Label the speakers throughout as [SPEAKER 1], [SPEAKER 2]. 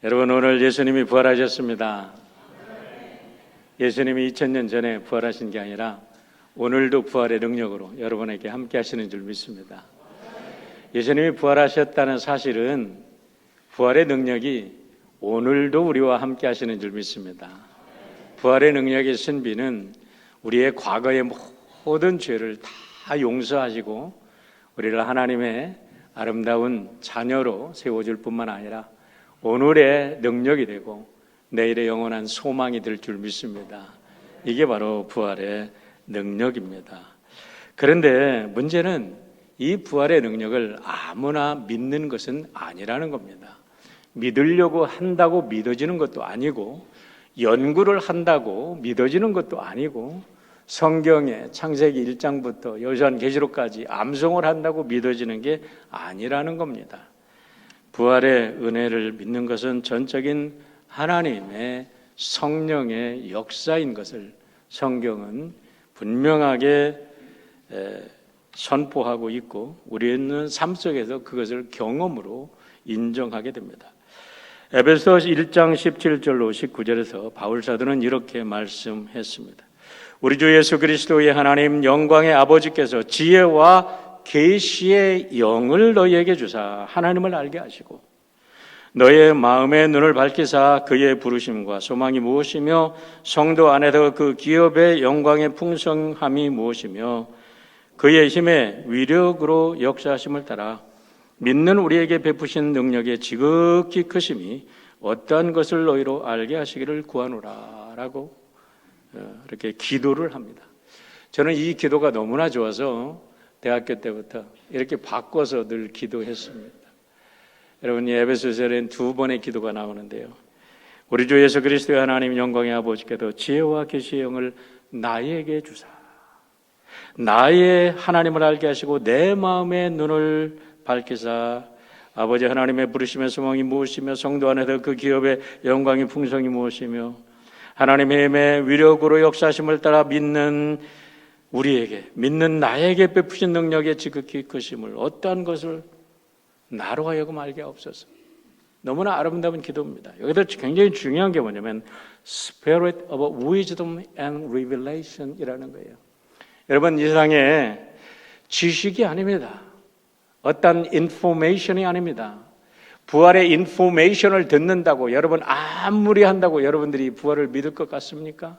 [SPEAKER 1] 여러분, 오늘 예수님이 부활하셨습니다. 예수님이 2000년 전에 부활하신 게 아니라 오늘도 부활의 능력으로 여러분에게 함께 하시는 줄 믿습니다. 예수님이 부활하셨다는 사실은 부활의 능력이 오늘도 우리와 함께 하시는 줄 믿습니다. 부활의 능력의 신비는 우리의 과거의 모든 죄를 다 용서하시고 우리를 하나님의 아름다운 자녀로 세워줄 뿐만 아니라 오늘의 능력이 되고 내일의 영원한 소망이 될 줄 믿습니다. 이게 바로 부활의 능력입니다. 그런데 문제는 이 부활의 능력을 아무나 믿는 것은 아니라는 겁니다. 믿으려고 한다고 믿어지는 것도 아니고, 연구를 한다고 믿어지는 것도 아니고, 성경에 창세기 1장부터 요한 계시록까지 암송을 한다고 믿어지는 게 아니라는 겁니다. 부활의 은혜를 믿는 것은 전적인 하나님의 성령의 역사인 것을 성경은 분명하게 선포하고 있고, 우리는 삶 속에서 그것을 경험으로 인정하게 됩니다. 에베소서 1장 17절로 19절에서 바울 사도는 이렇게 말씀했습니다. 우리 주 예수 그리스도의 하나님 영광의 아버지께서 지혜와 계시의 영을 너희에게 주사 하나님을 알게 하시고 너의 마음의 눈을 밝히사 그의 부르심과 소망이 무엇이며 성도 안에서 그 기업의 영광의 풍성함이 무엇이며 그의 힘의 위력으로 역사하심을 따라 믿는 우리에게 베푸신 능력의 지극히 크심이 어떠한 것을 너희로 알게 하시기를 구하노라 라고 이렇게 기도를 합니다. 저는 이 기도가 너무나 좋아서 대학교 때부터 이렇게 바꿔서 늘 기도했습니다. 여러분, 이 에베소서에는 두 번의 기도가 나오는데요. 우리 주 예수 그리스도의 하나님 영광의 아버지께도 지혜와 계시의 영을 나에게 주사 나의 하나님을 알게 하시고 내 마음의 눈을 밝히사 아버지 하나님의 부르심의 소망이 무엇이며 성도 안에서 그 기업의 영광의 풍성이 무엇이며 하나님의 힘의 위력으로 역사하심을 따라 믿는 우리에게, 믿는 나에게 베푸신 능력의 지극히 크심을 어떠한 것을 나로 하여금 알게 하옵소서. 너무나 아름다운 기도입니다. 여기서 굉장히 중요한 게 뭐냐면 Spirit of Wisdom and Revelation 이라는 거예요. 여러분, 이 세상에 지식이 아닙니다. 어떤 인포메이션이 아닙니다. 부활의 인포메이션을 듣는다고 여러분 아무리 한다고 여러분들이 부활을 믿을 것 같습니까?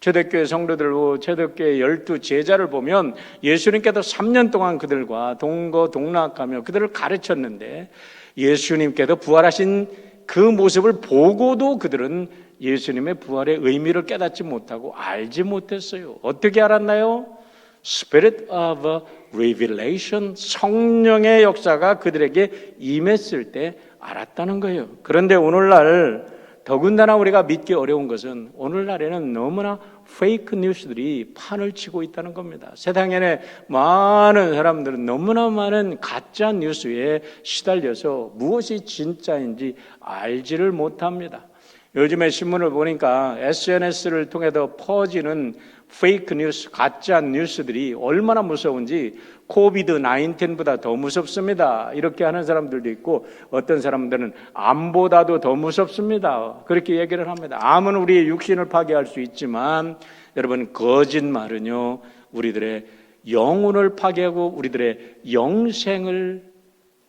[SPEAKER 1] 초대교회 성도들, 초대교회 12제자를 보면 예수님께서 3년 동안 그들과 동거동락하며 그들을 가르쳤는데 예수님께서 부활하신 그 모습을 보고도 그들은 예수님의 부활의 의미를 깨닫지 못하고 알지 못했어요. 어떻게 알았나요? Spirit of Revelation, 성령의 역사가 그들에게 임했을 때 알았다는 거예요. 그런데 오늘날 더군다나 우리가 믿기 어려운 것은 오늘날에는 너무나 페이크 뉴스들이 판을 치고 있다는 겁니다. 세상에 많은 사람들은 너무나 많은 가짜 뉴스에 시달려서 무엇이 진짜인지 알지를 못합니다. 요즘에 신문을 보니까 SNS를 통해서 퍼지는 페이크 뉴스, 가짜 뉴스들이 얼마나 무서운지 코비드-19보다 더 무섭습니다. 이렇게 하는 사람들도 있고 어떤 사람들은 암보다도 더 무섭습니다. 그렇게 얘기를 합니다. 암은 우리의 육신을 파괴할 수 있지만 여러분, 거짓말은요 우리들의 영혼을 파괴하고 우리들의 영생을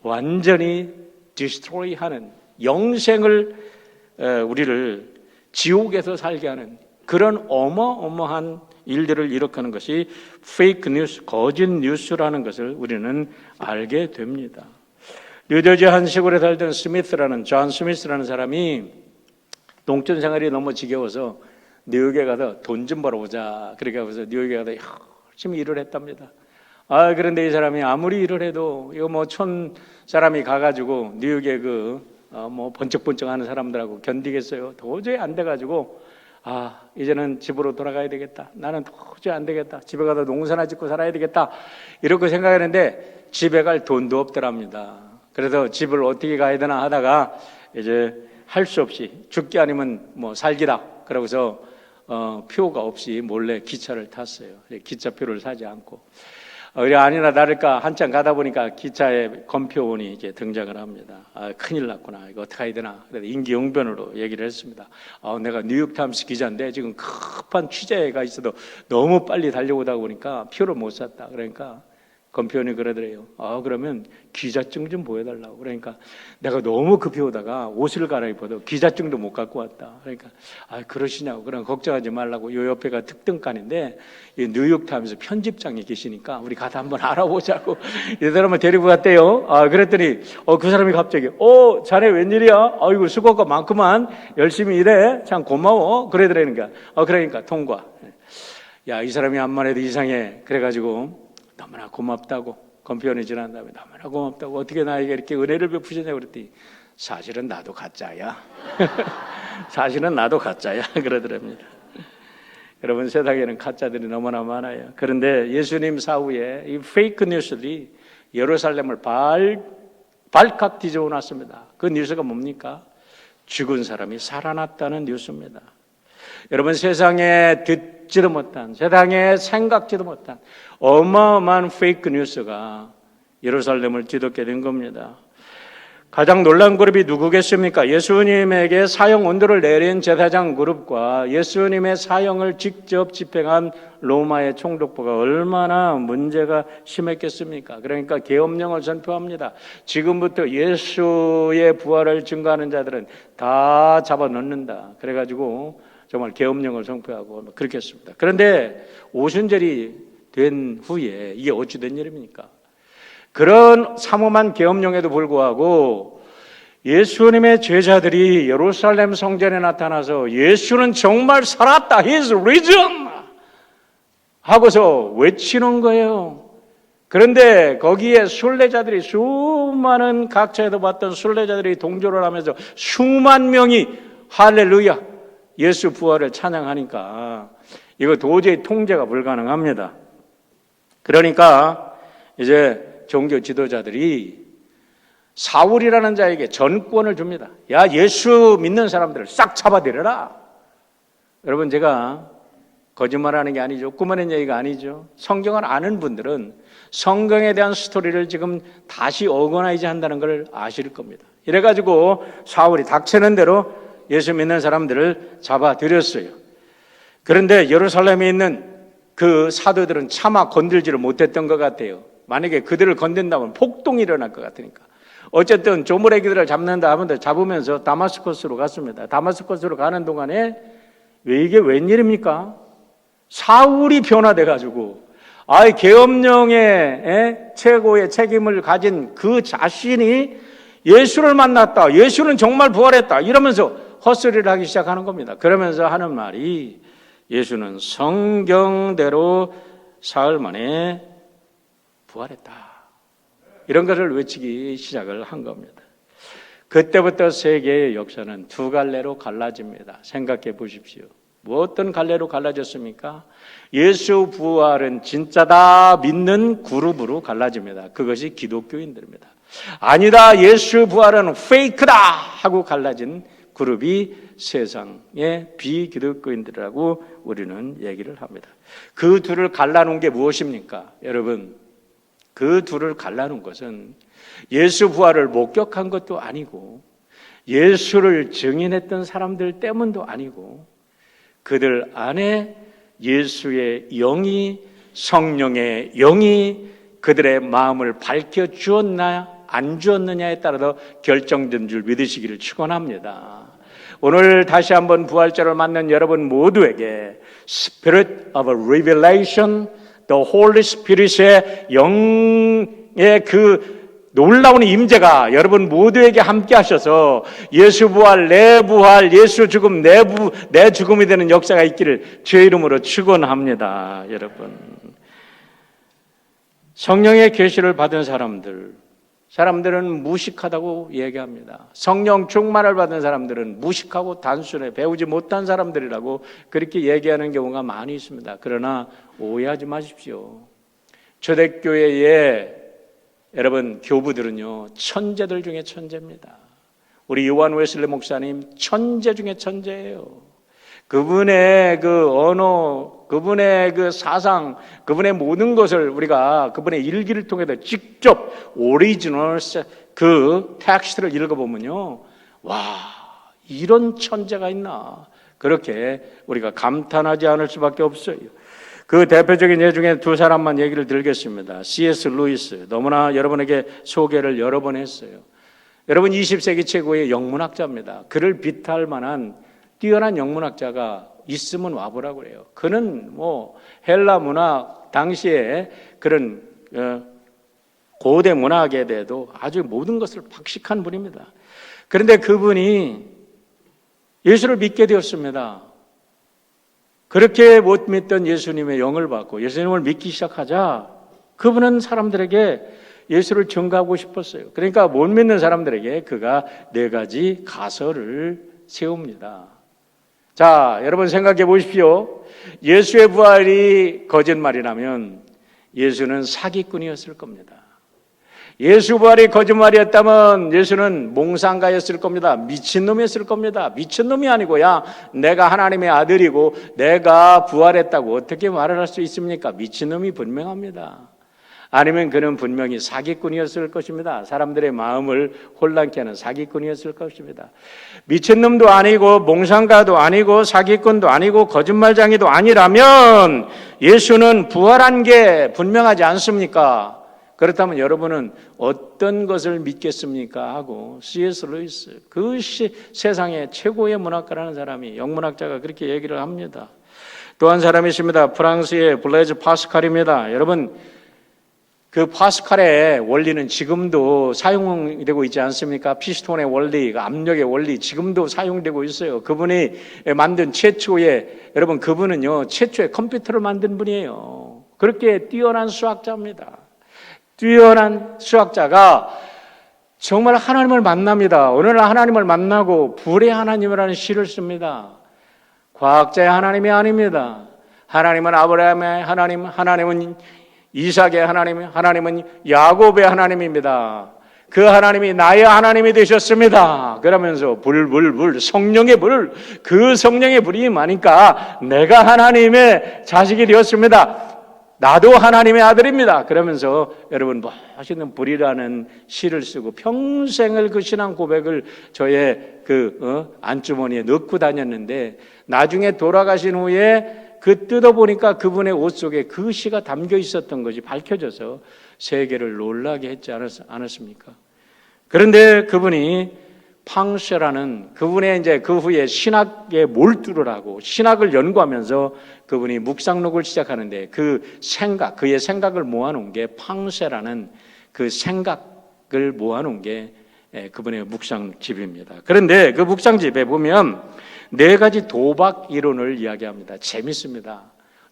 [SPEAKER 1] 완전히 디스트로이하는, 영생을 우리를 지옥에서 살게 하는 그런 어마어마한 일들을 일으키는 것이 페이크 뉴스, 거짓 뉴스라는 것을 우리는 알게 됩니다. 뉴저지 한 시골에 살던 존 스미스라는 사람이 농촌 생활이 너무 지겨워서 뉴욕에 가서 돈 좀 벌어보자. 그렇게 하면서 뉴욕에 가서 열심히 일을 했답니다. 그런데 이 사람이 아무리 일을 해도 이거 촌 사람이 가가지고 뉴욕에 번쩍번쩍 하는 사람들하고 견디겠어요? 도저히 안 돼가지고 이제는 집으로 돌아가야 되겠다. 나는 도저히 안 되겠다. 집에 가서 농사나 짓고 살아야 되겠다. 이렇게 생각했는데 집에 갈 돈도 없더랍니다. 그래서 집을 어떻게 가야 되나 하다가 이제 할 수 없이 죽기 아니면 살기다. 그러고서 표가 없이 몰래 기차를 탔어요. 기차표를 사지 않고. 우리 아니나 다를까 한참 가다 보니까 기차에 검표원이 이제 등장을 합니다. 큰일 났구나. 이거 어떻게 해야 되나. 그래서 임기응변으로 얘기를 했습니다. 내가 뉴욕타임스 기자인데 지금 급한 취재가 있어도 너무 빨리 달려오다 보니까 표를 못 샀다. 그러니까 검표원이 그러더래요. 그러면 기자증 좀 보여달라고. 그러니까 내가 너무 급히 오다가 옷을 갈아입어도 기자증도 못 갖고 왔다. 그러니까 그러시냐고. 그럼 걱정하지 말라고. 요 옆에가 특등간인데 이 뉴욕타임스 편집장이 계시니까 우리 가서 한번 알아보자고 이 사람을 데리고 갔대요. 그랬더니 그 사람이 갑자기 자네 웬일이야? 아이고 수고가 많구만. 열심히 일해. 참 고마워. 그러더라니까. 그러니까 통과. 야, 이 사람이 암만 해도 이상해. 그래가지고 너무나 고맙다고, 검표원이 지난 다음에 너무나 고맙다고, 어떻게 나에게 이렇게 은혜를 베푸시냐고 그랬더니 사실은 나도 가짜야. 사실은 나도 가짜야. 그러더랍니다. 여러분, 세상에는 가짜들이 너무나 많아요. 그런데 예수님 사후에 이 페이크 뉴스들이 예루살렘을 발칵 뒤집어 놨습니다. 그 뉴스가 뭡니까? 죽은 사람이 살아났다는 뉴스입니다. 여러분, 세상에 듣지도 못한, 세상에 생각지도 못한 어마어마한 페이크 뉴스가 예루살렘을 뒤덮게 된 겁니다. 가장 놀라운 그룹이 누구겠습니까? 예수님에게 사형 온도를 내린 제사장 그룹과 예수님의 사형을 직접 집행한 로마의 총독부가 얼마나 문제가 심했겠습니까? 그러니까 계엄령을 선포합니다. 지금부터 예수의 부활을 증거하는 자들은 다 잡아넣는다. 그래가지고 정말 계엄령을 선포하고 그렇게 했습니다. 그런데 오순절이 된 후에 이게 어찌 된 일입니까? 그런 삼엄한 계엄령에도 불구하고 예수님의 제자들이 예루살렘 성전에 나타나서 예수는 정말 살았다, He's risen! 하고서 외치는 거예요. 그런데 거기에 순례자들이 수많은 각처에서 봤던 순례자들이 동조를 하면서 수만 명이 할렐루야, 예수 부활을 찬양하니까 이거 도저히 통제가 불가능합니다. 그러니까 이제 종교 지도자들이 사울이라는 자에게 전권을 줍니다. 야, 예수 믿는 사람들을 싹 잡아들여라. 여러분, 제가 거짓말하는 게 아니죠. 꾸며낸 얘기가 아니죠. 성경을 아는 분들은 성경에 대한 스토리를 지금 다시 어거나이즈 한다는 걸 아실 겁니다. 이래가지고 사울이 닥치는 대로 예수 믿는 사람들을 잡아들였어요. 그런데 예루살렘에 있는 그 사도들은 차마 건들지를 못했던 것 같아요. 만약에 그들을 건든다면 폭동이 일어날 것 같으니까. 어쨌든 조물애기들을 잡는다 하면 잡으면서 다마스커스로 갔습니다. 다마스커스로 가는 동안에 이게 웬일입니까? 사울이 변화돼가지고 계엄령의 최고의 책임을 가진 그 자신이 예수를 만났다. 예수는 정말 부활했다. 이러면서 헛소리를 하기 시작하는 겁니다. 그러면서 하는 말이 예수는 성경대로 사흘 만에 부활했다. 이런 것을 외치기 시작을 한 겁니다. 그때부터 세계의 역사는 두 갈래로 갈라집니다. 생각해 보십시오. 뭐 어떤 갈래로 갈라졌습니까? 예수 부활은 진짜다 믿는 그룹으로 갈라집니다. 그것이 기독교인들입니다. 아니다, 예수 부활은 페이크다 하고 갈라진 그룹이 세상의 비기독교인들이라고 우리는 얘기를 합니다. 그 둘을 갈라놓은 게 무엇입니까? 여러분, 그 둘을 갈라놓은 것은 예수 부활을 목격한 것도 아니고 예수를 증인했던 사람들 때문도 아니고 그들 안에 예수의 영이, 성령의 영이 그들의 마음을 밝혀주었나 안 주었느냐에 따라서 결정된 줄 믿으시기를 축원합니다. 오늘 다시 한번 부활절을 맞는 여러분 모두에게 Spirit of Revelation, The Holy Spirit의 영의 그 놀라운 임재가 여러분 모두에게 함께 하셔서 예수 부활, 내 부활, 예수 죽음, 내 죽음이 되는 역사가 있기를 주의 이름으로 축원합니다. 여러분, 성령의 계시를 받은 사람들은 무식하다고 얘기합니다. 성령 충만을 받은 사람들은 무식하고 단순해 배우지 못한 사람들이라고 그렇게 얘기하는 경우가 많이 있습니다. 그러나 오해하지 마십시오. 초대교회의 여러분 교부들은요, 천재들 중에 천재입니다. 우리 요한 웨슬리 목사님 천재 중에 천재예요. 그분의 그 언어, 그분의 그 사상, 그분의 모든 것을 우리가 그분의 일기를 통해서 직접 오리지널 그 텍스트를 읽어보면요, 와, 이런 천재가 있나, 그렇게 우리가 감탄하지 않을 수밖에 없어요. 그 대표적인 예 중에 두 사람만 얘기를 드리겠습니다. C.S. 루이스, 너무나 여러분에게 소개를 여러 번 했어요. 여러분 20세기 최고의 영문학자입니다. 그를 비탈 만한 뛰어난 영문학자가 있으면 와보라고 그래요. 그는 뭐 헬라 문학 당시에 그런 고대 문학에 대해도 아주 모든 것을 박식한 분입니다. 그런데 그분이 예수를 믿게 되었습니다. 그렇게 못 믿던 예수님의 영을 받고 예수님을 믿기 시작하자 그분은 사람들에게 예수를 전가하고 싶었어요. 그러니까 못 믿는 사람들에게 그가 4가지 가설을 세웁니다. 자, 여러분 생각해 보십시오. 예수의 부활이 거짓말이라면 예수는 사기꾼이었을 겁니다. 예수 부활이 거짓말이었다면 예수는 몽상가였을 겁니다. 미친놈이었을 겁니다. 미친놈이 아니고야 내가 하나님의 아들이고 내가 부활했다고 어떻게 말을 할 수 있습니까? 미친놈이 분명합니다. 아니면 그는 분명히 사기꾼이었을 것입니다. 사람들의 마음을 혼란케 하는 사기꾼이었을 것입니다. 미친놈도 아니고 몽상가도 아니고 사기꾼도 아니고 거짓말쟁이도 아니라면 예수는 부활한 게 분명하지 않습니까? 그렇다면 여러분은 어떤 것을 믿겠습니까? 하고 C.S. 루이스, 그 세상의 최고의 문학가라는 사람이, 영문학자가 그렇게 얘기를 합니다. 또 한 사람이 있습니다. 프랑스의 블레즈 파스칼입니다. 여러분, 그 파스칼의 원리는 지금도 사용되고 있지 않습니까? 피스톤의 원리, 압력의 원리, 지금도 사용되고 있어요. 그분이 만든 최초의, 여러분, 그분은요, 최초의 컴퓨터를 만든 분이에요. 그렇게 뛰어난 수학자입니다. 뛰어난 수학자가 정말 하나님을 만납니다. 어느 날 하나님을 만나고 불의 하나님이라는 시를 씁니다. 과학자의 하나님이 아닙니다. 하나님은 아브라함의 하나님, 하나님은 이삭의 하나님, 하나님은 야곱의 하나님입니다. 그 하나님이 나의 하나님이 되셨습니다. 그러면서 불, 성령의 불, 그 성령의 불이 많으니까 내가 하나님의 자식이 되었습니다. 나도 하나님의 아들입니다. 그러면서 여러분 멋있는 불이라는 시를 쓰고 평생을 그 신앙 고백을 저의 안주머니에 넣고 다녔는데 나중에 돌아가신 후에 그 뜯어보니까 그분의 옷 속에 그 시가 담겨 있었던 것이 밝혀져서 세계를 놀라게 했지 않았습니까? 그런데 그분이 팡쉐라는 그분의 이제 그 후에 신학에 몰두를 하고 신학을 연구하면서 그분이 묵상록을 시작하는데 그 생각, 그의 생각을 모아놓은 게 팡쉐라는 그 생각을 모아놓은 게 그분의 묵상집입니다. 그런데 그 묵상집에 보면 4가지 도박 이론을 이야기합니다. 재밌습니다.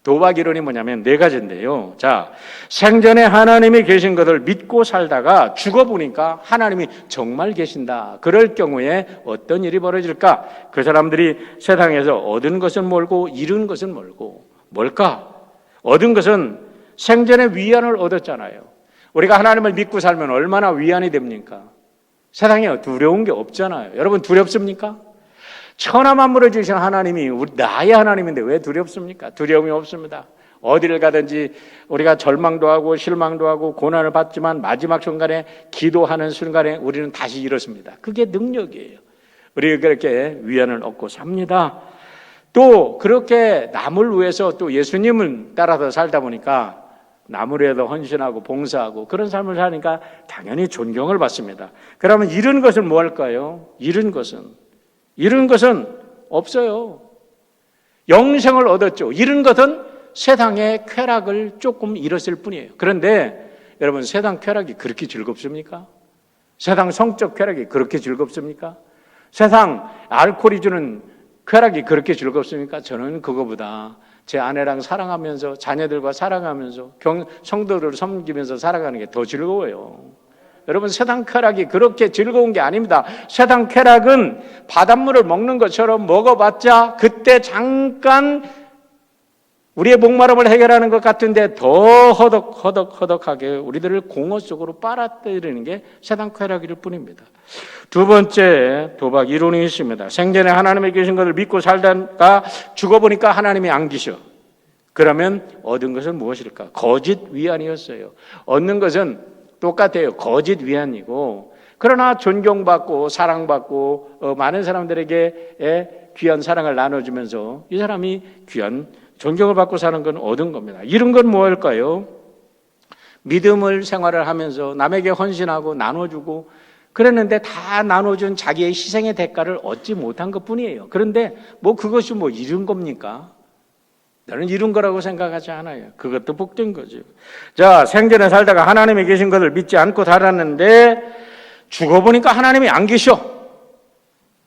[SPEAKER 1] 도박 이론이 뭐냐면 4가지인데요. 자, 생전에 하나님이 계신 것을 믿고 살다가 죽어보니까 하나님이 정말 계신다. 그럴 경우에 어떤 일이 벌어질까? 그 사람들이 세상에서 얻은 것은 멀고 잃은 것은 멀고 뭘까? 얻은 것은 생전에 위안을 얻었잖아요. 우리가 하나님을 믿고 살면 얼마나 위안이 됩니까? 세상에 두려운 게 없잖아요. 여러분 두렵습니까? 천하만물을 지으신 하나님이 나의 하나님인데 왜 두렵습니까? 두려움이 없습니다. 어디를 가든지 우리가 절망도 하고 실망도 하고 고난을 받지만 마지막 순간에 기도하는 순간에 우리는 다시 일어섭니다. 그게 능력이에요. 우리가 그렇게 위안을 얻고 삽니다. 또 그렇게 남을 위해서 또 예수님을 따라서 살다 보니까 남을 위해서 헌신하고 봉사하고 그런 삶을 사니까 당연히 존경을 받습니다. 그러면 잃은 것은 뭐 할까요? 잃은 것은 없어요. 영생을 얻었죠. 잃은 것은 세상의 쾌락을 조금 잃었을 뿐이에요. 그런데 여러분 세상 쾌락이 그렇게 즐겁습니까? 세상 성적 쾌락이 그렇게 즐겁습니까? 세상 알코올이 주는 쾌락이 그렇게 즐겁습니까? 저는 그거보다 제 아내랑 사랑하면서 자녀들과 사랑하면서 성도들을 섬기면서 살아가는 게 더 즐거워요. 여러분 세상 쾌락이 그렇게 즐거운 게 아닙니다. 세상 쾌락은 바닷물을 먹는 것처럼 먹어봤자 그때 잠깐 우리의 목마름을 해결하는 것 같은데 더 허덕허덕하게 우리들을 공허 속으로 빨아들이는 게 세상 쾌락일 뿐입니다. 두 번째 도박 이론이 있습니다. 생전에 하나님의 계신 것을 믿고 살다가 죽어보니까 하나님이 안 계셔. 그러면 얻은 것은 무엇일까? 거짓 위안이었어요. 얻는 것은 똑같아요. 거짓 위안이고, 그러나 존경받고 사랑받고 많은 사람들에게 귀한 사랑을 나눠주면서 이 사람이 귀한 존경을 받고 사는 건 얻은 겁니다. 이런 건 무엇일까요? 믿음을 생활을 하면서 남에게 헌신하고 나눠주고 그랬는데 다 나눠준 자기의 희생의 대가를 얻지 못한 것뿐이에요. 그런데 그것이 잃은 겁니까? 나는 이룬 거라고 생각하지 않아요. 그것도 복된 거죠. 자, 생전에 살다가 하나님이 계신 것을 믿지 않고 살았는데 죽어보니까 하나님이 안 계셔.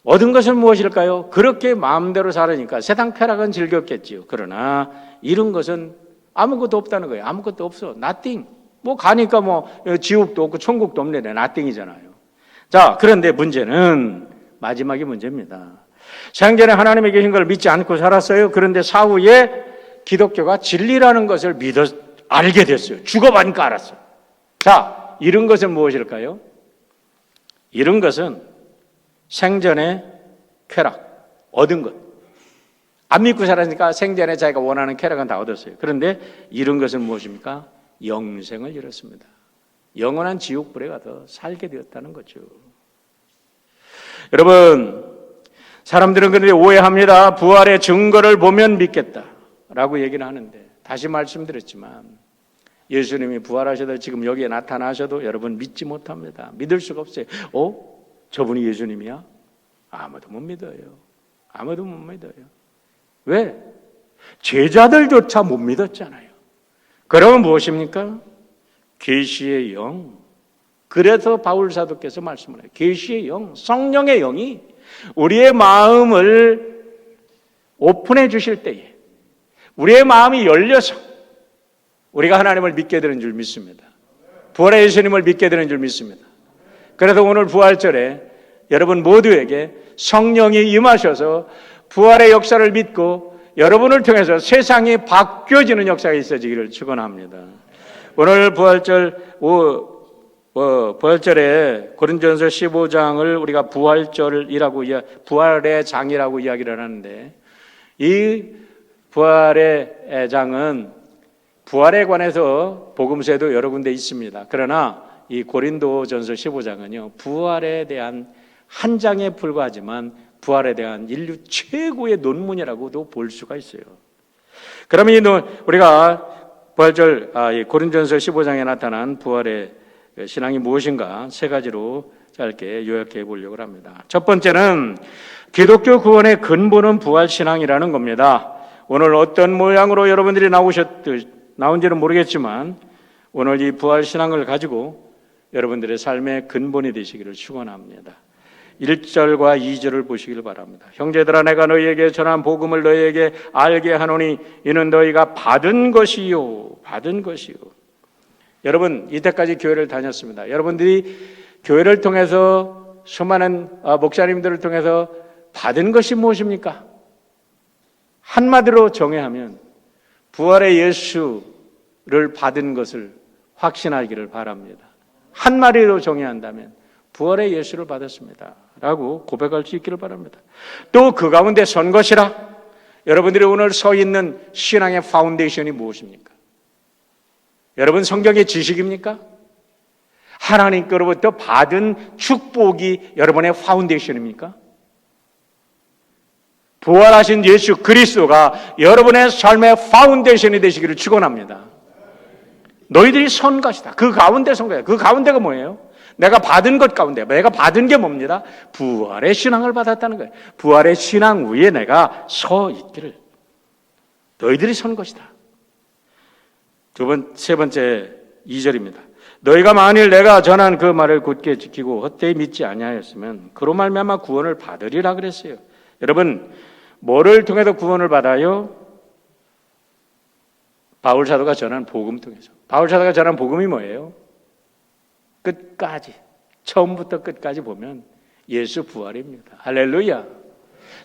[SPEAKER 1] 얻은 것은 무엇일까요? 그렇게 마음대로 살으니까 세상 쾌락은 즐겼겠지요. 그러나 이룬 것은 아무것도 없다는 거예요. 아무것도 없어. nothing. 가니까 지옥도 없고 천국도 없네. nothing이잖아요. 자, 그런데 문제는 마지막이 문제입니다. 생전에 하나님이 계신 걸 믿지 않고 살았어요. 그런데 사후에 기독교가 진리라는 것을 알게 됐어요. 죽어보니까 알았어요. 자, 이런 것은 무엇일까요? 이런 것은 생전에 쾌락, 얻은 것. 안 믿고 살았으니까 생전에 자기가 원하는 쾌락은 다 얻었어요. 그런데 이런 것은 무엇입니까? 영생을 잃었습니다. 영원한 지옥불에 가서 살게 되었다는 거죠. 여러분, 사람들은 그런데 오해합니다. 부활의 증거를 보면 믿겠다라고 얘기를 하는데, 다시 말씀드렸지만 예수님이 부활하셔도 지금 여기에 나타나셔도 여러분 믿지 못합니다. 믿을 수가 없어요. 저분이 예수님이야? 아무도 못 믿어요. 아무도 못 믿어요. 왜? 제자들조차 못 믿었잖아요. 그러면 무엇입니까? 계시의 영. 그래서 바울 사도께서 말씀을 해요. 계시의 영, 성령의 영이 우리의 마음을 오픈해 주실 때에 우리의 마음이 열려서 우리가 하나님을 믿게 되는 줄 믿습니다. 부활의 예수님을 믿게 되는 줄 믿습니다. 그래서 오늘 부활절에 여러분 모두에게 성령이 임하셔서 부활의 역사를 믿고 여러분을 통해서 세상이 바뀌어지는 역사가 있어지기를 축원합니다. 오늘 부활절에 고린도전서 15장을 우리가 부활의 장이라고 이야기를 하는데, 이 부활의 장은 부활에 관해서 복음서에도 여러 군데 있습니다. 그러나 이 고린도전서 15장은요, 부활에 대한 한 장에 불과하지만 부활에 대한 인류 최고의 논문이라고도 볼 수가 있어요. 그러면 우리가 고린도전서 15장에 나타난 부활의 신앙이 무엇인가 세 가지로 짧게 요약해 보려고 합니다. 첫 번째는 기독교 구원의 근본은 부활 신앙이라는 겁니다. 오늘 어떤 모양으로 여러분들이 나온지는 모르겠지만 오늘 이 부활 신앙을 가지고 여러분들의 삶의 근본이 되시기를 축원합니다. 1절과 2절을 보시길 바랍니다. 형제들아, 내가 너희에게 전한 복음을 너희에게 알게 하노니 이는 너희가 받은 것이요. 여러분, 이때까지 교회를 다녔습니다. 여러분들이 교회를 통해서 수많은 목사님들을 통해서 받은 것이 무엇입니까? 한마디로 정의하면 부활의 예수를 받은 것을 확신하기를 바랍니다. 한마디로 정의한다면 부활의 예수를 받았습니다 라고 고백할 수 있기를 바랍니다. 또 그 가운데 선 것이라. 여러분들이 오늘 서 있는 신앙의 파운데이션이 무엇입니까? 여러분, 성경의 지식입니까? 하나님께로부터 받은 축복이 여러분의 파운데이션입니까? 부활하신 예수 그리스도가 여러분의 삶의 파운데이션이 되시기를 축원합니다. 너희들이 선 것이다. 그 가운데 선 거예요. 그 가운데가 뭐예요? 내가 받은 것 가운데, 내가 받은 게 뭡니다? 부활의 신앙을 받았다는 거예요. 부활의 신앙 위에 내가 서 있기를. 너희들이 선 것이다. 세 번째 2절입니다. 너희가 만일 내가 전한 그 말을 굳게 지키고 헛되이 믿지 아니하였으면 그로 말미암아 구원을 받으리라 그랬어요. 여러분, 뭐를 통해서 구원을 받아요? 바울 사도가 전한 복음 통해서. 바울 사도가 전한 복음이 뭐예요? 끝까지, 처음부터 끝까지 보면 예수 부활입니다. 할렐루야.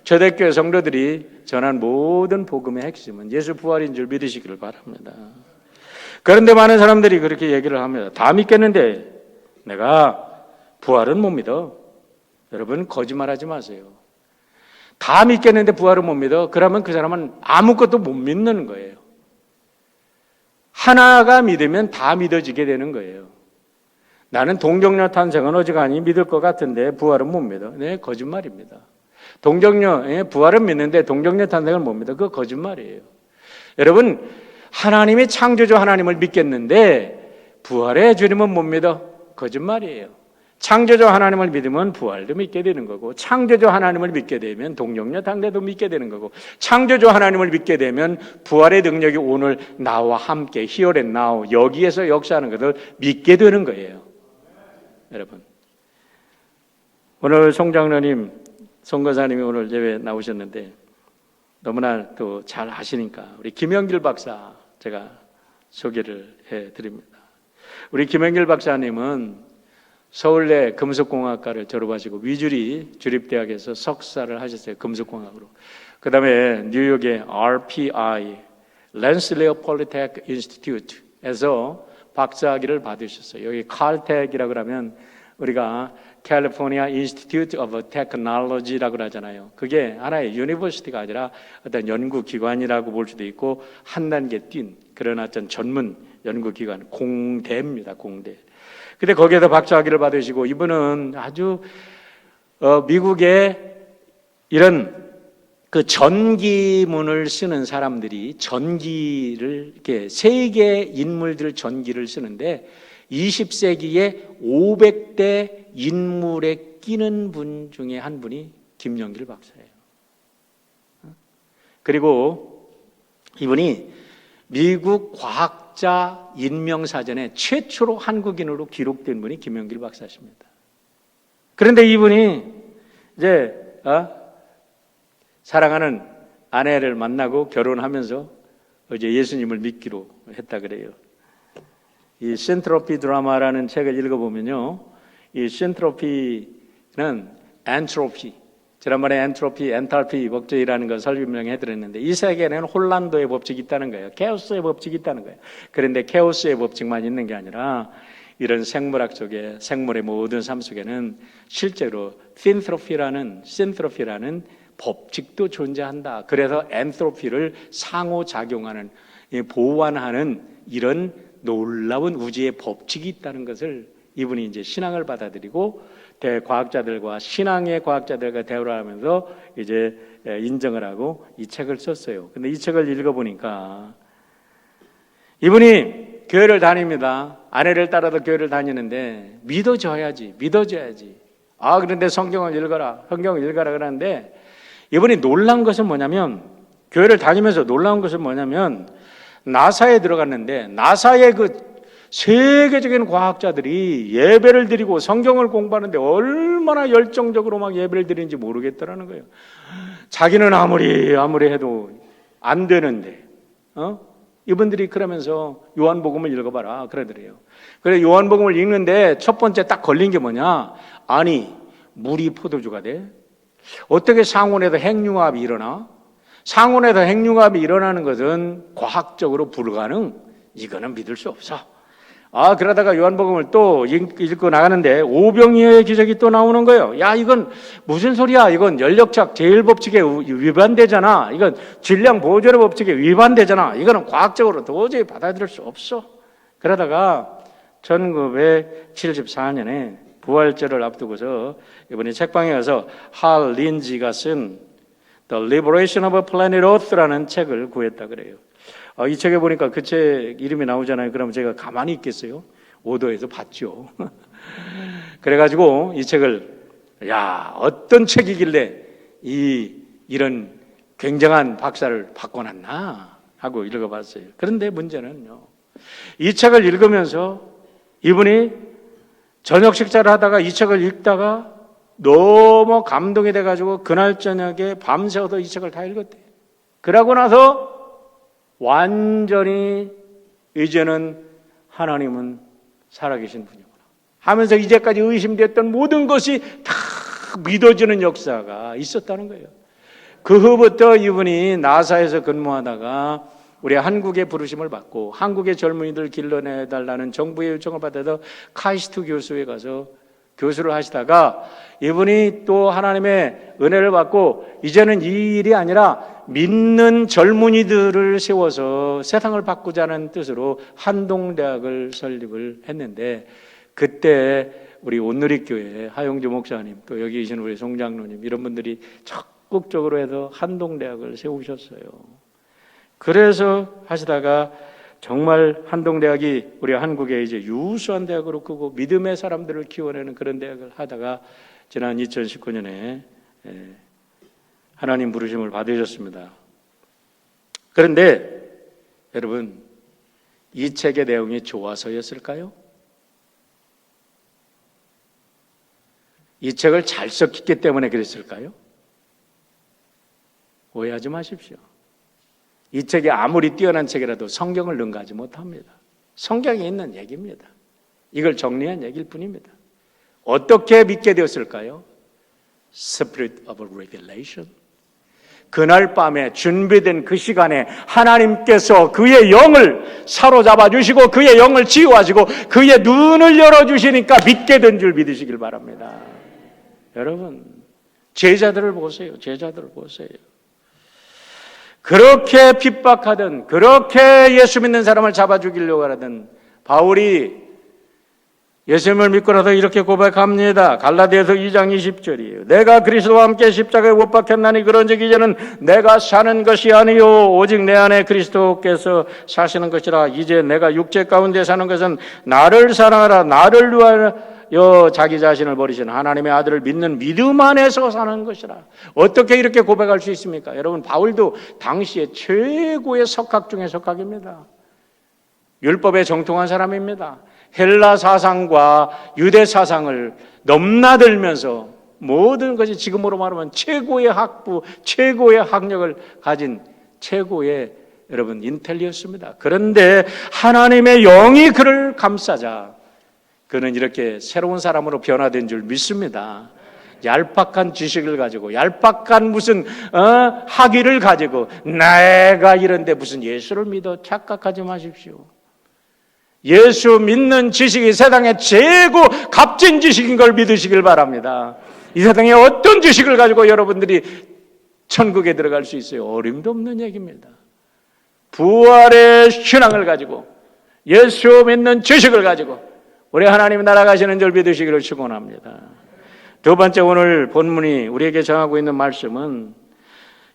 [SPEAKER 1] 초대교회 성도들이 전한 모든 복음의 핵심은 예수 부활인 줄 믿으시기를 바랍니다. 그런데 많은 사람들이 그렇게 얘기를 합니다. 다 믿겠는데 내가 부활은 못 믿어. 여러분 거짓말하지 마세요. 다 믿겠는데 부활은 못 믿어. 그러면 그 사람은 아무것도 못 믿는 거예요. 하나가 믿으면 다 믿어지게 되는 거예요. 나는 동정녀 탄생은 어지간히 믿을 것 같은데 부활은 못 믿어. 네, 거짓말입니다. 동정녀, 부활은 믿는데 동정녀 탄생을 못 믿어. 그거 거짓말이에요. 여러분, 하나님이 창조주 하나님을 믿겠는데 부활의 주님은 못 믿어. 거짓말이에요. 창조주 하나님을 믿으면 부활도 믿게 되는 거고, 창조주 하나님을 믿게 되면 동정녀 탄생도 믿게 되는 거고, 창조주 하나님을 믿게 되면 부활의 능력이 오늘 나와 함께 here and now 여기에서 역사하는 것을 믿게 되는 거예요. 여러분, 오늘 송장로님, 송거사님이 오늘 예배 나오셨는데 너무나 또 잘 아시니까 우리 김영길 박사 제가 소개를 해드립니다. 우리 김영길 박사님은 서울대 금속공학과를 졸업하시고 위주리 주립대학에서 석사를 하셨어요. 금속공학으로. 그 다음에 뉴욕의 RPI 렌슬레어 폴리텍 인스티튜트에서 박사학위를 받으셨어요. 여기 칼텍이라고 하면 우리가 캘리포니아 인스티튜트 오브 테크놀로지라고 하잖아요. 그게 하나의 유니버시티가 아니라 어떤 연구기관이라고 볼 수도 있고 한 단계 뛴 그런 어떤 전문 연구기관 공대입니다. 공대. 근데 거기에서 박사학위를 받으시고 이분은 아주 미국의 이런 그 전기문을 쓰는 사람들이 전기를 이렇게 세계 인물들 전기를 쓰는데 20세기에 500대 인물에 끼는 분 중에 한 분이 김영길 박사예요. 그리고 이분이 미국 과학자 인명사전에 최초로 한국인으로 기록된 분이 김영길 박사십니다. 그런데 이분이 이제 사랑하는 아내를 만나고 결혼하면서 이제 예수님을 믿기로 했다 그래요. 이 신트로피 드라마라는 책을 읽어보면요, 이 신트로피는 엔트로피, 지난번에 엔트로피, 엔탈피 법칙이라는 걸 설명해 드렸는데 이 세계에는 혼란도의 법칙이 있다는 거예요. 케오스의 법칙이 있다는 거예요. 그런데 케오스의 법칙만 있는 게 아니라 이런 생물학 속에 생물의 모든 삶 속에는 실제로 신트로피라는 법칙도 존재한다. 그래서 엔트로피를 상호작용하는, 보완하는 이런 놀라운 우주의 법칙이 있다는 것을 이분이 이제 신앙을 받아들이고 대과학자들과 신앙의 과학자들과 대화를 하면서 이제 인정을 하고 이 책을 썼어요. 근데 이 책을 읽어보니까 이분이 교회를 다닙니다. 아내를 따라서 교회를 다니는데 믿어줘야지. 그런데 성경을 읽어라 그러는데 이분이 놀란 것은 뭐냐면, 교회를 다니면서 놀라운 것은 뭐냐면 나사에 들어갔는데 나사의 그 세계적인 과학자들이 예배를 드리고 성경을 공부하는데 얼마나 열정적으로 막 예배를 드리는지 모르겠더라는 거예요. 자기는 아무리 해도 안 되는데, 이분들이 그러면서 요한복음을 읽어봐라 그러더래요. 그래 요한복음을 읽는데 첫 번째 딱 걸린 게 뭐냐? 아니, 물이 포도주가 돼? 어떻게 상온에서 핵융합이 일어나? 상온에서 핵융합이 일어나는 것은 과학적으로 불가능. 이거는 믿을 수 없어. 그러다가 요한복음을 또 읽고 나가는데 오병이어의 기적이 또 나오는 거예요. 야, 이건 무슨 소리야? 이건 연력착 제일법칙에 위반되잖아. 이건 질량 보존의 법칙에 위반되잖아. 이거는 과학적으로 도저히 받아들일 수 없어. 그러다가 1974년에 부활절을 앞두고서 이번에 책방에 가서 할 린지가 쓴 The Liberation of Planet Earth라는 책을 구했다 그래요. 이 책에 보니까 그 책 이름이 나오잖아요. 그러면 제가 가만히 있겠어요? 오더에서 봤죠. 그래가지고 이 책을 어떤 책이길래 이런 굉장한 박사를 바꿔놨나 하고 읽어봤어요. 그런데 문제는요, 이 책을 읽으면서 이분이 저녁 식사를 하다가 이 책을 읽다가 너무 감동이 돼가지고 그날 저녁에 밤새워서 이 책을 다 읽었대요. 그러고 나서 완전히 이제는 하나님은 살아계신 분이구나 하면서 이제까지 의심됐던 모든 것이 다 믿어지는 역사가 있었다는 거예요. 그 후부터 이분이 나사에서 근무하다가 우리 한국의 부르심을 받고 한국의 젊은이들 길러내달라는 정부의 요청을 받아서 카이스트 교수에 가서 교수를 하시다가 이분이 또 하나님의 은혜를 받고 이제는 이 일이 아니라 믿는 젊은이들을 세워서 세상을 바꾸자는 뜻으로 한동대학을 설립을 했는데, 그때 우리 온누리교회 하용주 목사님, 또 여기 계신 우리 송장로님, 이런 분들이 적극적으로 해서 한동대학을 세우셨어요. 그래서 하시다가 정말 한동대학이 우리 한국의 이제 유수한 대학으로 크고 믿음의 사람들을 키워내는 그런 대학을 하다가 지난 2019년에 하나님 부르심을 받으셨습니다. 그런데 여러분, 이 책의 내용이 좋아서였을까요? 이 책을 잘 썼기 때문에 그랬을까요? 오해하지 마십시오. 이 책이 아무리 뛰어난 책이라도 성경을 능가하지 못합니다. 성경에 있는 얘기입니다. 이걸 정리한 얘기일 뿐입니다. 어떻게 믿게 되었을까요? Spirit of Revelation. 그날 밤에 준비된 그 시간에 하나님께서 그의 영을 사로잡아 주시고 그의 영을 지어가지고 그의 눈을 열어주시니까 믿게 된 줄 믿으시길 바랍니다. 여러분, 제자들을 보세요. 제자들을 보세요. 그렇게 핍박하던, 그렇게 예수 믿는 사람을 잡아 죽이려고 하던 바울이 예수님을 믿고 나서 이렇게 고백합니다. 갈라디아서 2장 20절이에요. 내가 그리스도와 함께 십자가에 못 박혔나니 그런즉 이제는 내가 사는 것이 아니요 오직 내 안에 그리스도께서 사시는 것이라. 이제 내가 육체 가운데 사는 것은 나를 사랑하라 나를 위하여 자기 자신을 버리신 하나님의 아들을 믿는 믿음 안에서 사는 것이라. 어떻게 이렇게 고백할 수 있습니까? 여러분, 바울도 당시에 최고의 석학 중에 석학입니다. 율법에 정통한 사람입니다. 헬라 사상과 유대 사상을 넘나들면서 모든 것이 지금으로 말하면 최고의 학부, 최고의 학력을 가진 최고의 여러분 인텔리였습니다. 그런데 하나님의 영이 그를 감싸자 그는 이렇게 새로운 사람으로 변화된 줄 믿습니다. 얄팍한 지식을 가지고 얄팍한 무슨 학위를 가지고 내가 이런데 무슨 예수를 믿어 착각하지 마십시오. 예수 믿는 지식이 세상의 최고 값진 지식인 걸 믿으시길 바랍니다. 이 세상에 어떤 지식을 가지고 여러분들이 천국에 들어갈 수 있어요? 어림도 없는 얘기입니다. 부활의 신앙을 가지고 예수 믿는 지식을 가지고 우리 하나님 나라 가시는 줄 믿으시기를 축원합니다. 두 번째, 오늘 본문이 우리에게 정하고 있는 말씀은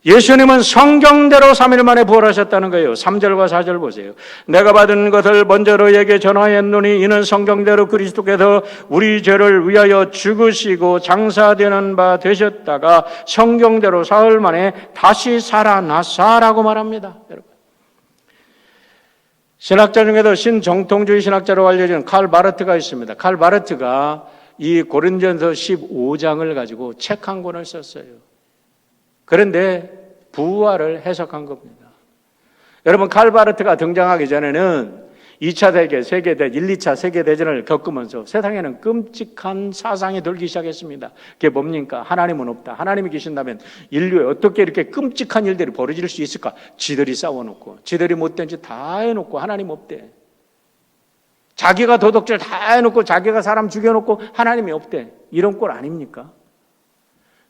[SPEAKER 1] 예수님은 성경대로 3일 만에 부활하셨다는 거예요. 3절과 4절 보세요. 내가 받은 것을 먼저 너희에게 전하였노니 이는 성경대로 그리스도께서 우리 죄를 위하여 죽으시고 장사되는 바 되셨다가 성경대로 사흘 만에 다시 살아나사라고 말합니다. 여러분, 신학자 중에도 신정통주의 신학자로 알려진 칼 바르트가 있습니다. 칼 바르트가 이 고린전서 15장을 가지고 책 한 권을 썼어요. 그런데 부활을 해석한 겁니다. 여러분, 칼 바르트가 등장하기 전에는 2차 세계대전, 1, 2차 세계대전을 겪으면서 세상에는 끔찍한 사상이 들기 시작했습니다. 그게 뭡니까? 하나님은 없다. 하나님이 계신다면 인류에 어떻게 이렇게 끔찍한 일들이 벌어질 수 있을까? 지들이 싸워놓고 지들이 못된 짓 다 해놓고 하나님 없대. 자기가 도덕질 다 해놓고 자기가 사람 죽여놓고 하나님이 없대. 이런 꼴 아닙니까?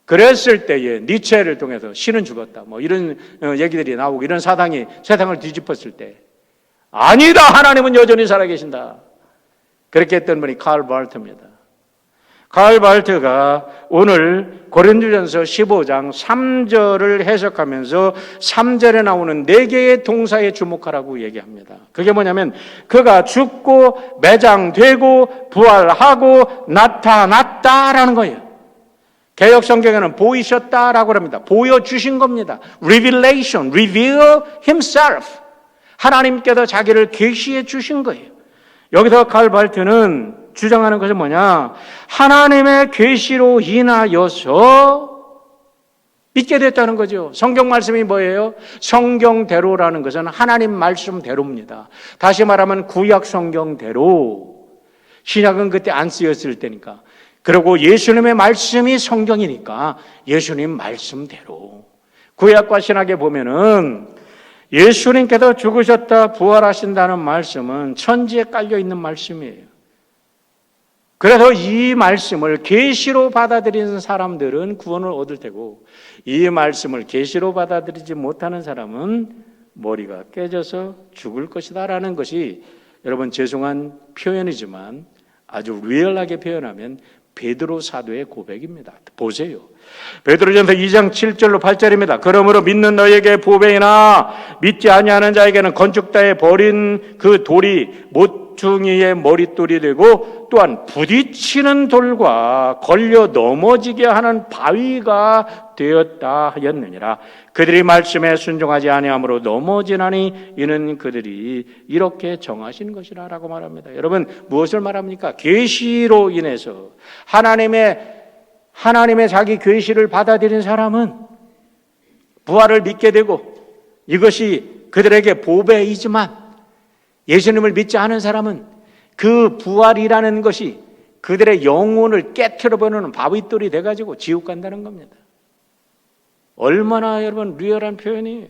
[SPEAKER 1] 그랬을 때에 니체를 통해서 신은 죽었다, 뭐 이런 얘기들이 나오고 이런 사상이 세상을 뒤집었을 때 아니다, 하나님은 여전히 살아계신다. 그렇게 했던 분이 칼 바르트입니다. 칼 바르트가 오늘 고린도전서 15장 3절을 해석하면서 3절에 나오는 4개의 동사에 주목하라고 얘기합니다. 그게 뭐냐면 그가 죽고 매장되고 부활하고 나타났다라는 거예요. 개역 성경에는 보이셨다라고 합니다. 보여주신 겁니다. Revelation, reveal himself. 하나님께서 자기를 계시해 주신 거예요. 여기서 칼 바르트는 주장하는 것은 뭐냐? 하나님의 계시로 인하여서 믿게 됐다는 거죠. 성경 말씀이 뭐예요? 성경대로라는 것은 하나님 말씀대로입니다. 다시 말하면 구약 성경대로. 신약은 그때 안 쓰였을 때니까. 그리고 예수님의 말씀이 성경이니까 예수님 말씀대로. 구약과 신약에 보면은 예수님께서 죽으셨다 부활하신다는 말씀은 천지에 깔려 있는 말씀이에요. 그래서 이 말씀을 계시로 받아들이는 사람들은 구원을 얻을 테고, 이 말씀을 계시로 받아들이지 못하는 사람은 머리가 깨져서 죽을 것이다라는 것이, 여러분 죄송한 표현이지만 아주 리얼하게 표현하면 베드로 사도의 고백입니다. 보세요. 베드로전서 2장 7절로 8절입니다. 그러므로 믿는 너희에게 보배이나 믿지 아니하는 자에게는 건축자에 버린 그 돌이 모퉁이의 머릿돌이 되고, 또한 부딪히는 돌과 걸려 넘어지게 하는 바위가 되었다 하였느니라. 그들이 말씀에 순종하지 아니함으로 넘어지나니 이는 그들이 이렇게 정하신 것이라 라고 말합니다. 여러분 무엇을 말합니까? 계시로 인해서 하나님의 자기 계시를 받아들인 사람은 부활을 믿게 되고, 이것이 그들에게 보배이지만 예수님을 믿지 않은 사람은 그 부활이라는 것이 그들의 영혼을 깨트려버리는 바위돌이 돼가지고 지옥 간다는 겁니다. 얼마나 여러분 리얼한 표현이에요.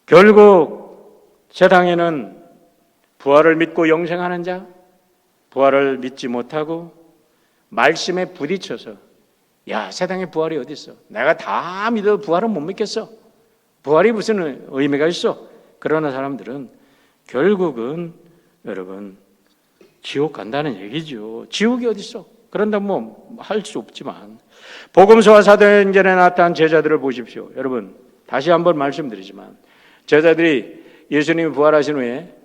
[SPEAKER 1] 결국 세상에는 부활을 믿고 영생하는 자, 부활을 믿지 못하고 말씀에 부딪혀서, 야, 세상에 부활이 어디 있어? 내가 다 믿어도 부활은 못 믿겠어. 부활이 무슨 의미가 있어? 그러는 사람들은 결국은 여러분 지옥 간다는 얘기죠. 지옥이 어디 있어? 그런다면 뭐 할 수 없지만, 복음서와 사도행전에 나타난 제자들을 보십시오. 여러분 다시 한번 말씀드리지만, 제자들이 예수님이 부활하신 후에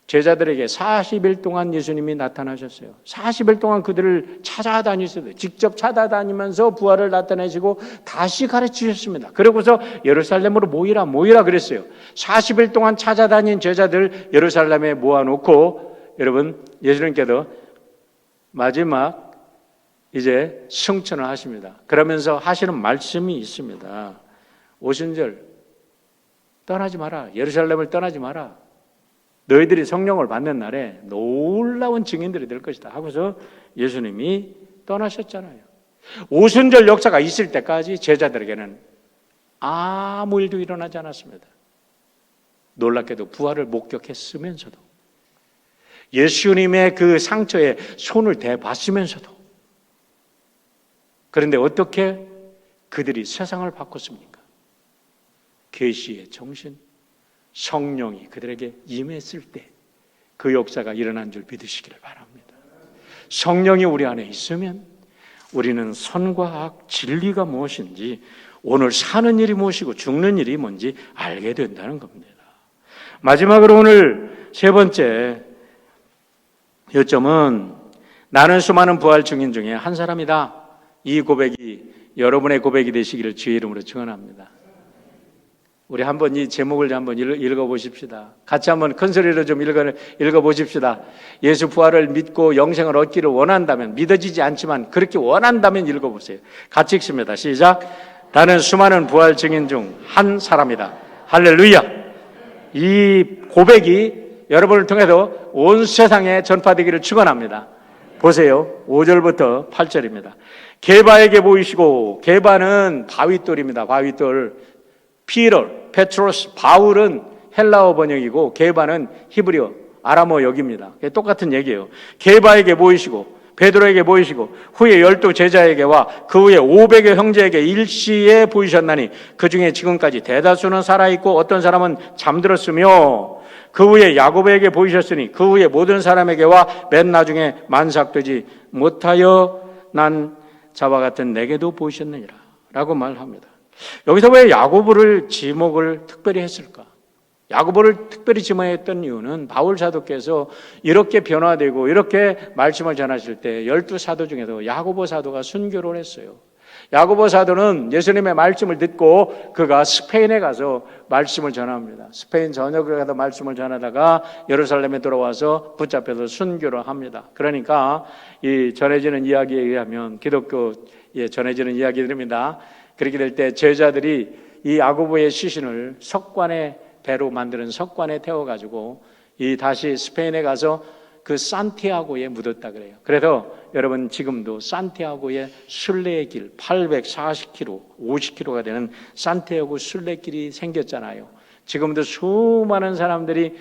[SPEAKER 1] 제자들에게 40일 동안 예수님이 나타나셨어요. 40일 동안 그들을 찾아다니셨어요. 직접 찾아다니면서 부활을 나타내시고 다시 가르치셨습니다. 그러고서 예루살렘으로 모이라 그랬어요. 40일 동안 찾아다닌 제자들 예루살렘에 모아놓고, 여러분 예수님께서 마지막 이제 승천을 하십니다. 그러면서 하시는 말씀이 있습니다. 오순절 떠나지 마라. 예루살렘을 떠나지 마라. 너희들이 성령을 받는 날에 놀라운 증인들이 될 것이다 하고서 예수님이 떠나셨잖아요. 오순절 역사가 있을 때까지 제자들에게는 아무 일도 일어나지 않았습니다. 놀랍게도 부활을 목격했으면서도, 예수님의 그 상처에 손을 대봤으면서도, 그런데 어떻게 그들이 세상을 바꿨습니까? 계시의 정신, 성령이 그들에게 임했을 때 그 역사가 일어난 줄 믿으시기를 바랍니다. 성령이 우리 안에 있으면 우리는 선과 악, 진리가 무엇인지, 오늘 사는 일이 무엇이고 죽는 일이 뭔지 알게 된다는 겁니다. 마지막으로 오늘 세 번째 요점은, 나는 수많은 부활 증인 중에 한 사람이다. 이 고백이 여러분의 고백이 되시기를 주의 이름으로 축원합니다. 우리 한번 이 제목을 한번 읽어보십시다. 같이 한번 큰 소리로 좀 읽어보십시다. 예수 부활을 믿고 영생을 얻기를 원한다면, 믿어지지 않지만 그렇게 원한다면 읽어보세요. 같이 읽습니다. 시작. 나는 수많은 부활 증인 중 한 사람이다. 할렐루야. 이 고백이 여러분을 통해서 온 세상에 전파되기를 축원합니다. 보세요. 5절부터 8절입니다. 게바에게 보이시고, 게바는 바위돌입니다. 바위돌. 피터, 페트로스, 바울은 헬라어 번역이고 게바는 히브리어, 아람어역입니다. 똑같은 얘기예요. 게바에게 보이시고, 베드로에게 보이시고, 후에 12 제자에게와 그 후에 500여 형제에게 일시에 보이셨나니 그 중에 지금까지 대다수는 살아있고 어떤 사람은 잠들었으며, 그 후에 야고보에게 보이셨으니 그 후에 모든 사람에게와 맨 나중에 만삭되지 못하여 난 자와 같은 내게도 보이셨느니라 라고 말합니다. 여기서 왜 야고보를 지목을 특별히 했을까? 야고보를 특별히 지목했던 이유는 바울 사도께서 이렇게 변화되고 이렇게 말씀을 전하실 때 12 사도 중에서 야고보 사도가 순교를 했어요. 야고보 사도는 예수님의 말씀을 듣고 그가 스페인에 가서 말씀을 전합니다. 스페인 전역을 가서 말씀을 전하다가 예루살렘에 돌아와서 붙잡혀서 순교를 합니다. 그러니까 이 전해지는 이야기에 의하면, 기독교에 전해지는 이야기들입니다. 그렇게 될 때 제자들이 이 야고보의 시신을 석관에, 배로 만드는 석관에 태워가지고 이 다시 스페인에 가서 그 산티아고에 묻었다 그래요. 그래서 여러분 지금도 산티아고의 순례의 길 840km, 50km가 되는 산티아고 순례길이 생겼잖아요. 지금도 수많은 사람들이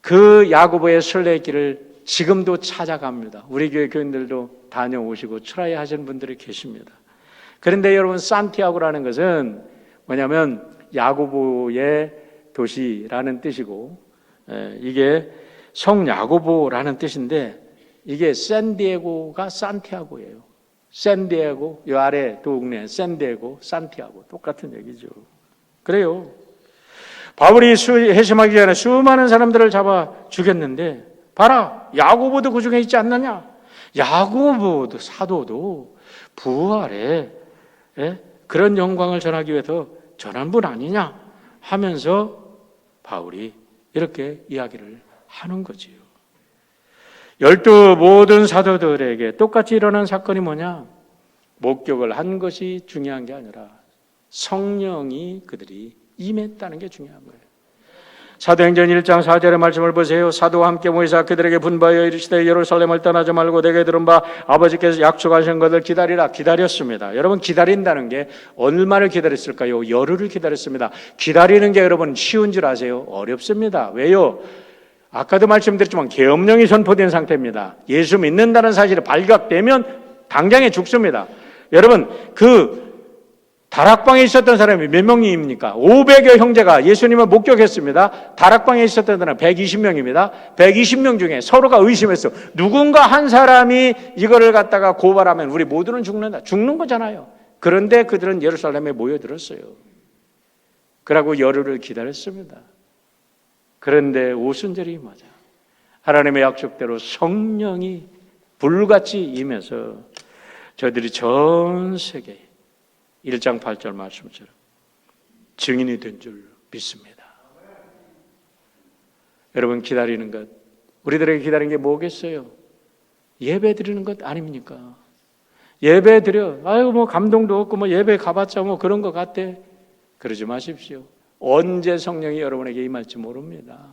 [SPEAKER 1] 그 야고보의 순례의 길을 지금도 찾아갑니다. 우리 교회 교인들도 다녀오시고 출하에 하시는 분들이 계십니다. 그런데 여러분 산티아고라는 것은 뭐냐면 야고보의 도시라는 뜻이고, 이게 성야고보라는 뜻인데 이게 샌디에고가 산티아고예요. 샌디에고, 이 아래 동네 샌디에고, 산티아고 똑같은 얘기죠. 그래요. 바울이 회심하기 전에 수많은 사람들을 잡아 죽였는데 봐라, 야고보도 그 중에 있지 않느냐? 야고보도 사도도 부활에 그런 영광을 전하기 위해서 전한 분 아니냐 하면서 바울이 이렇게 이야기를 하는 거지요. 12 모든 사도들에게 똑같이 일어난 사건이 뭐냐? 목격을 한 것이 중요한 게 아니라 성령이 그들이 임했다는 게 중요한 거예요. 사도행전 1장 4절의 말씀을 보세요. 사도와 함께 모이사 그들에게 분부하여 이르시되 예루살렘을 떠나지 말고 내게 들은 바 아버지께서 약속하신 것을 기다리라. 기다렸습니다. 여러분 기다린다는 게 얼마를 기다렸을까요? 열흘을 기다렸습니다. 기다리는 게 여러분 쉬운 줄 아세요? 어렵습니다. 왜요? 아까도 말씀드렸지만 계엄령이 선포된 상태입니다. 예수 믿는다는 사실이 발각되면 당장에 죽습니다. 여러분 그 다락방에 있었던 사람이 몇 명입니까? 500여 형제가 예수님을 목격했습니다. 다락방에 있었던 사람은 120명입니다. 120명 중에 서로가 의심했어. 누군가 한 사람이 이거를 갖다가 고발하면 우리 모두는 죽는다. 죽는 거잖아요. 그런데 그들은 예루살렘에 모여들었어요. 그러고 열흘을 기다렸습니다. 그런데 오순절이 맞아. 하나님의 약속대로 성령이 불같이 임해서 저들이 전 세계에 1장 8절 말씀처럼 증인이 된 줄 믿습니다. 여러분 기다리는 것, 우리들에게 기다리는 게 뭐겠어요? 예배 드리는 것 아닙니까? 예배 드려, 아유 뭐 감동도 없고 뭐 예배 가봤자 뭐 그런 것 같대. 그러지 마십시오. 언제 성령이 여러분에게 임할지 모릅니다.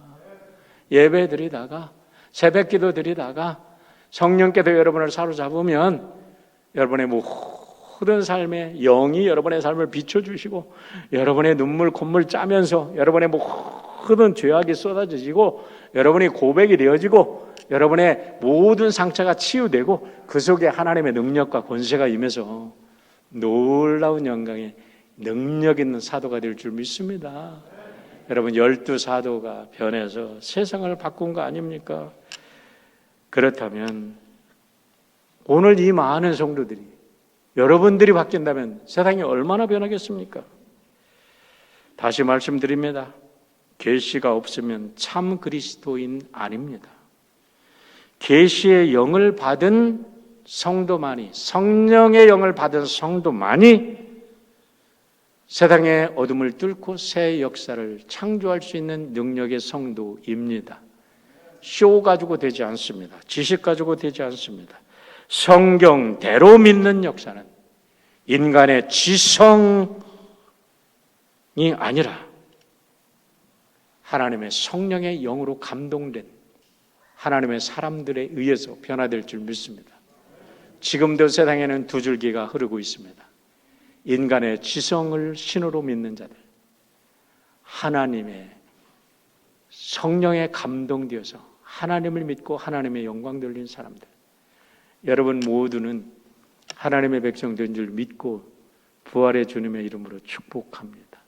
[SPEAKER 1] 예배 드리다가 새벽 기도 드리다가 성령께서 여러분을 사로잡으면 여러분의 모든 삶에 영이 여러분의 삶을 비춰주시고 여러분의 눈물 콧물 짜면서 여러분의 모든 죄악이 쏟아지고 여러분의 고백이 되어지고 여러분의 모든 상처가 치유되고 그 속에 하나님의 능력과 권세가 임해서 놀라운 영광의 능력 있는 사도가 될 줄 믿습니다. 여러분 12 사도가 변해서 세상을 바꾼 거 아닙니까? 그렇다면 오늘 이 많은 성도들이 여러분들이 바뀐다면 세상이 얼마나 변하겠습니까? 다시 말씀드립니다. 계시가 없으면 참 그리스도인 아닙니다. 계시의 영을 받은 성도만이, 성령의 영을 받은 성도만이 세상의 어둠을 뚫고 새 역사를 창조할 수 있는 능력의 성도입니다. 쇼 가지고 되지 않습니다. 지식 가지고 되지 않습니다. 성경대로 믿는 역사는 인간의 지성이 아니라 하나님의 성령의 영으로 감동된 하나님의 사람들에 의해서 변화될 줄 믿습니다. 지금도 세상에는 두 줄기가 흐르고 있습니다. 인간의 지성을 신으로 믿는 자들, 하나님의 성령에 감동되어서 하나님을 믿고 하나님의 영광 돌린 사람들, 여러분 모두는 하나님의 백성 된 줄 믿고 부활의 주님의 이름으로 축복합니다.